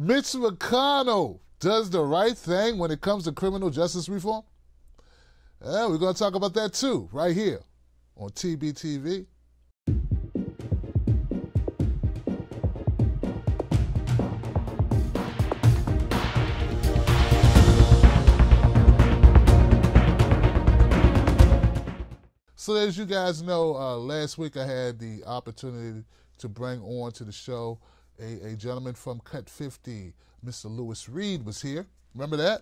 Mitch McConnell does the right thing when it comes to criminal justice reform? We're going to talk about that too, right here on TBTV. So as you guys know, last week I had the opportunity to bring on to the show a gentleman from Cut 50. Mr. Lewis Reed was here. Remember that?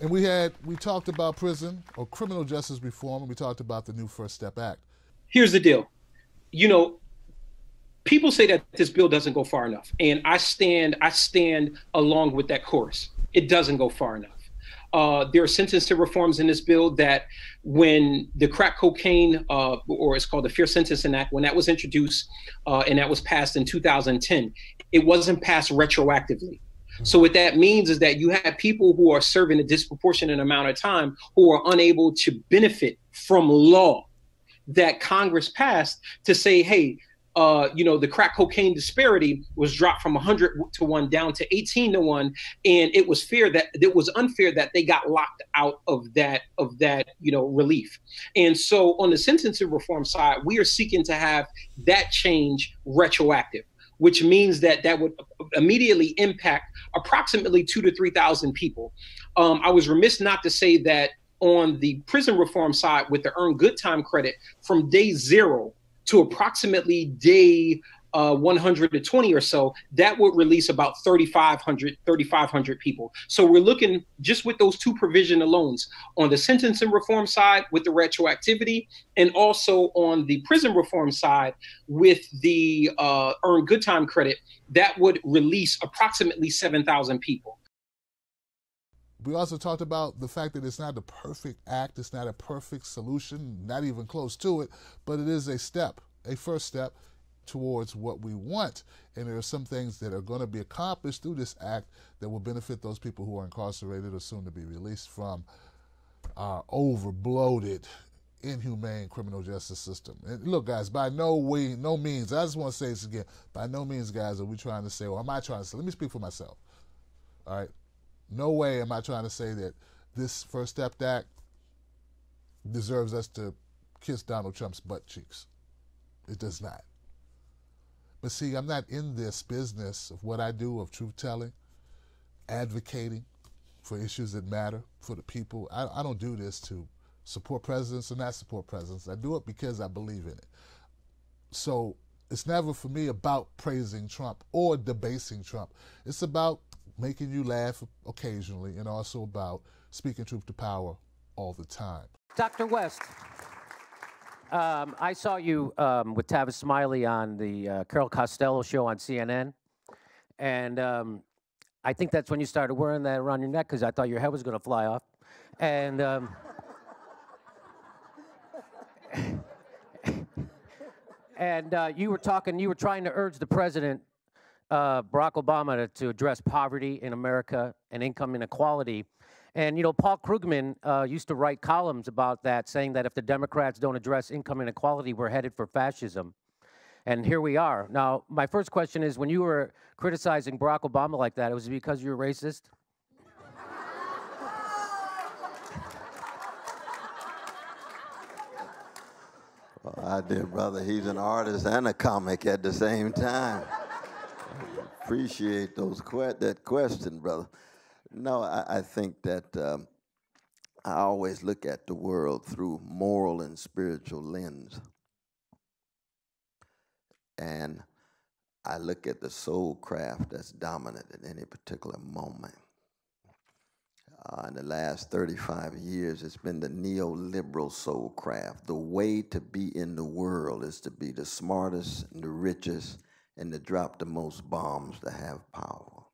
And we talked about prison or criminal justice reform, and we talked about the new First Step Act. Here's the deal. You know, people say that this bill doesn't go far enough, and I stand along with that chorus. It doesn't go far enough. There are sentencing reforms in this bill that when the crack cocaine, or it's called the Fair Sentencing Act, when that was introduced and that was passed in 2010, it wasn't passed retroactively. So what that means is that you have people who are serving a disproportionate amount of time who are unable to benefit from law that Congress passed to say, hey, the crack cocaine disparity was dropped from 100 to 1 down to 18 to 1, and it was unfair that they got locked out of that relief. And so on the sentencing reform side, we are seeking to have that change retroactive, which means that would immediately impact approximately 2,000 to 3,000 people. I was remiss not to say that on the prison reform side, with the earned good time credit, from day 0 to approximately day 120 or so, that would release about 3,500 people. So we're looking, just with those two provision alone, on the sentencing reform side with the retroactivity, and also on the prison reform side with the earned good time credit, that would release approximately 7,000 people. We also talked about the fact that it's not the perfect act, it's not a perfect solution, not even close to it, but it is a first step towards what we want. And there are some things that are going to be accomplished through this act that will benefit those people who are incarcerated or soon to be released from our over-bloated, inhumane criminal justice system. And look, guys, by no means, I just want to say this again, by no means, guys, are we trying to say, or am I trying to say, let me speak for myself, all right? No way am I trying to say that this First Step Act deserves us to kiss Donald Trump's butt cheeks. It does not. But see, I'm not in this business of what I do of truth-telling, advocating for issues that matter for the people. I don't do this to support presidents or not support presidents. I do it because I believe in it. So it's never for me about praising Trump or debasing Trump. It's about making you laugh occasionally, and also about speaking truth to power all the time. Dr. West, I saw you with Tavis Smiley on the Carol Costello show on CNN, and I think that's when you started wearing that around your neck, because I thought your head was going to fly off. And you were trying to urge the president, Barack Obama, to address poverty in America and income inequality. And, Paul Krugman used to write columns about that, saying that if the Democrats don't address income inequality, we're headed for fascism. And here we are. Now, my first question is, when you were criticizing Barack Obama like that, was it because you're racist? Well, I did, brother. He's an artist and a comic at the same time. Appreciate that question, brother. No, I think that I always look at the world through moral and spiritual lens. And I look at the soul craft that's dominant at any particular moment. In the last 35 years, it's been the neoliberal soul craft. The way to be in the world is to be the smartest and the richest and to drop the most bombs to have power.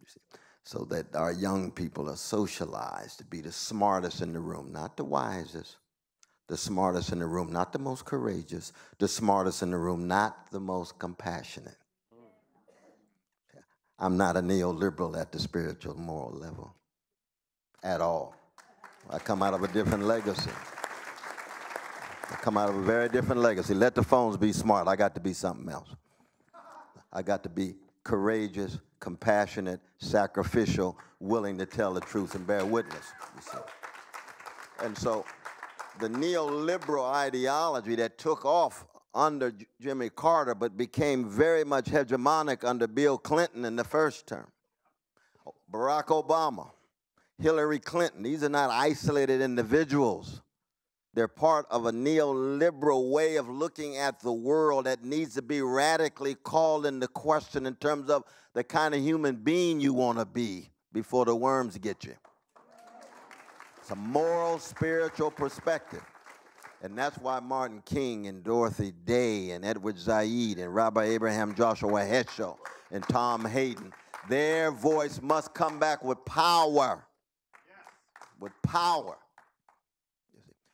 You see? So that our young people are socialized to be the smartest in the room, not the wisest, the smartest in the room, not the most courageous, the smartest in the room, not the most compassionate. I'm not a neoliberal at the spiritual moral level at all. I come out of a different legacy. I come out of a very different legacy. Let the phones be smart. I got to be something else. I got to be courageous, compassionate, sacrificial, willing to tell the truth and bear witness, you see. And so the neoliberal ideology that took off under Jimmy Carter but became very much hegemonic under Bill Clinton in the first term, Barack Obama, Hillary Clinton, these are not isolated individuals. They're part of a neoliberal way of looking at the world that needs to be radically called into question in terms of the kind of human being you want to be before the worms get you. It's a moral, spiritual perspective. And that's why Martin King and Dorothy Day and Edward Said and Rabbi Abraham Joshua Heschel and Tom Hayden, their voice must come back with power. With power.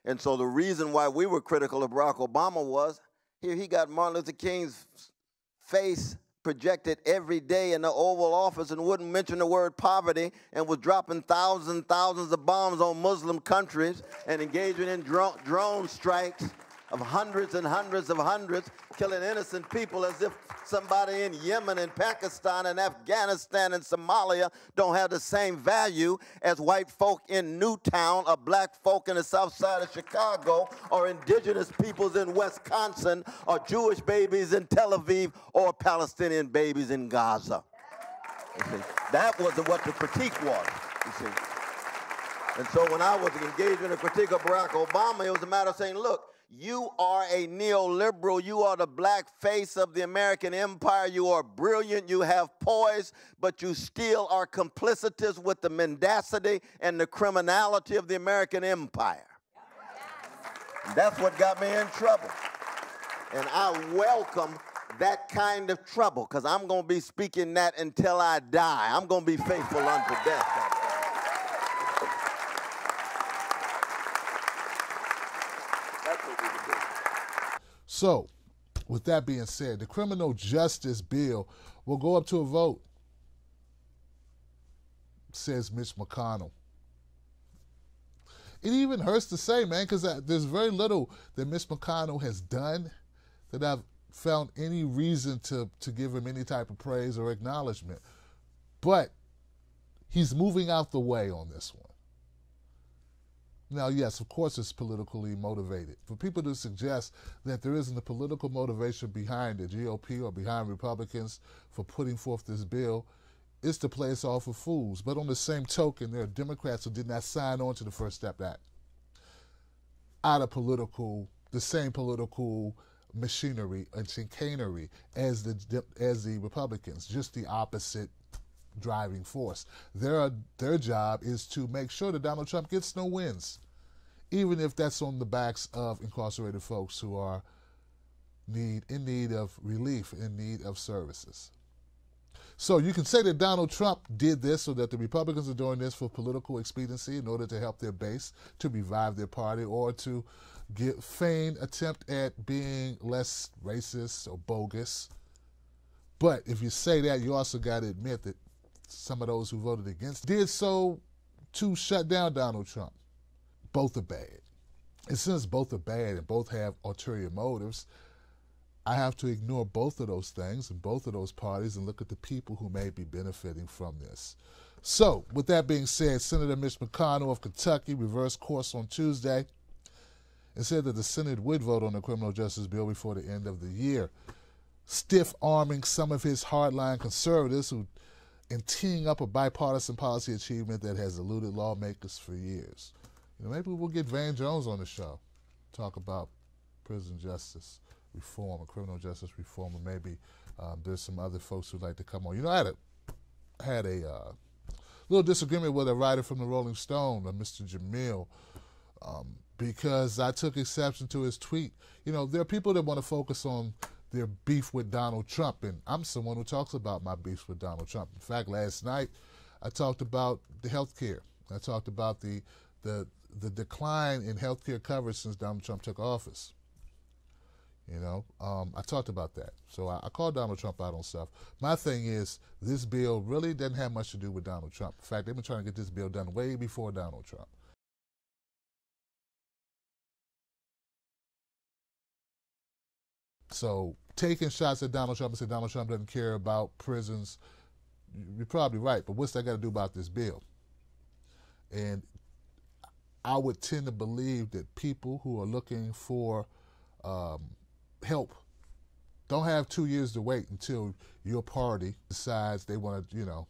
And so the reason why we were critical of Barack Obama was, here he got Martin Luther King's face projected every day in the Oval Office and wouldn't mention the word poverty and was dropping thousands and thousands of bombs on Muslim countries and engaging in drone strikes of hundreds and hundreds of hundreds, killing innocent people as if somebody in Yemen and Pakistan and Afghanistan and Somalia don't have the same value as white folk in Newtown or black folk in the south side of Chicago or indigenous peoples in Wisconsin or Jewish babies in Tel Aviv or Palestinian babies in Gaza. You see, that was what the critique was, you see. And so when I was engaged in a critique of Barack Obama, it was a matter of saying, look, you are a neoliberal. You are the black face of the American empire. You are brilliant. You have poise, but you still are complicitous with the mendacity and the criminality of the American empire. And that's what got me in trouble. And I welcome that kind of trouble because I'm going to be speaking that until I die. I'm going to be faithful unto death. So, with that being said, the criminal justice bill will go up to a vote, says Mitch McConnell. It even hurts to say, man, because there's very little that Mitch McConnell has done that I've found any reason to give him any type of praise or acknowledgement. But he's moving out the way on this one. Now, yes, of course it's politically motivated. For people to suggest that there isn't a political motivation behind the GOP or behind Republicans for putting forth this bill, is to play us off for fools. But on the same token, there are Democrats who did not sign on to the First Step Act out of the same political machinery and chicanery as the Republicans, just the opposite driving force. Their job is to make sure that Donald Trump gets no wins, even if that's on the backs of incarcerated folks who are in need of relief, in need of services. So you can say that Donald Trump did this or that the Republicans are doing this for political expediency in order to help their base, to revive their party, or to feign attempt at being less racist or bogus. But if you say that, you also got to admit that some of those who voted against did so to shut down Donald Trump. Both are bad. And since both are bad and both have ulterior motives, I have to ignore both of those things and both of those parties and look at the people who may be benefiting from this. So, with that being said, Senator Mitch McConnell of Kentucky reversed course on Tuesday and said that the Senate would vote on the criminal justice bill before the end of the year, stiff-arming some of his hardline conservatives and teeing up a bipartisan policy achievement that has eluded lawmakers for years. Maybe we'll get Van Jones on the show, talk about prison justice reform or criminal justice reform, or maybe there's some other folks who'd like to come on. I had a little disagreement with a writer from the Rolling Stone, Mr. Jamil, because I took exception to his tweet. There are people that want to focus on their beef with Donald Trump, and I'm someone who talks about my beef with Donald Trump. In fact, last night I talked about the health care. I talked about the decline in health care coverage since Donald Trump took office. I talked about that. So I called Donald Trump out on stuff. My thing is, this bill really doesn't have much to do with Donald Trump. In fact, they've been trying to get this bill done way before Donald Trump. So taking shots at Donald Trump and saying Donald Trump doesn't care about prisons, you're probably right, but what's that got to do about this bill? And I would tend to believe that people who are looking for help don't have 2 years to wait until your party decides they want to,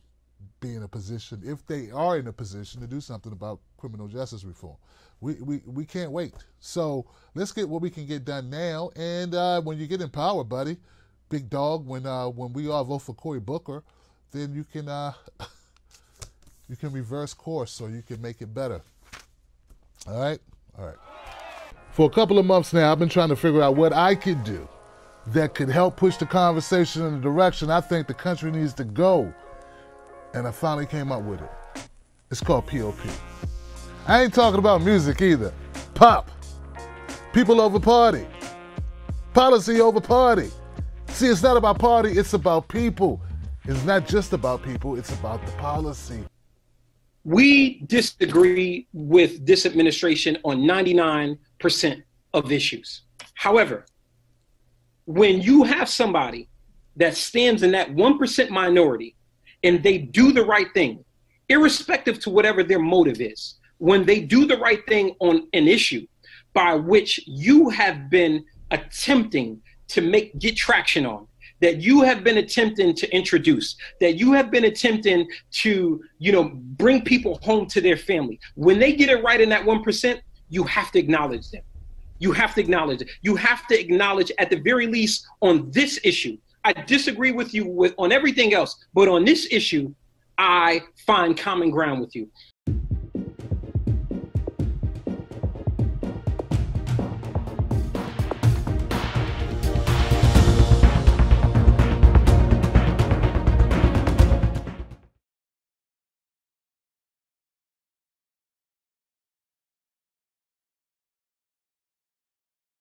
be in a position, if they are in a position to do something about criminal justice reform. We can't wait. So let's get what we can get done now. And when you get in power, buddy, big dog, when we all vote for Cory Booker, then you can you can reverse course so you can make it better. All right? All right. For a couple of months now, I've been trying to figure out what I could do that could help push the conversation in the direction I think the country needs to go. And I finally came up with it. It's called POP. I ain't talking about music either. Pop. People over party. Policy over party. See, it's not about party, it's about people. It's not just about people, it's about the policy. We disagree with this administration on 99% of issues. However, when you have somebody that stands in that 1% minority and they do the right thing, irrespective to whatever their motive is, when they do the right thing on an issue by which you have been attempting to get traction on, that you have been attempting to introduce, that you have been attempting to, bring people home to their family. When they get it right in that 1%, you have to acknowledge them. You have to acknowledge it. You have to acknowledge, at the very least, on this issue. I disagree with you on everything else, but on this issue, I find common ground with you.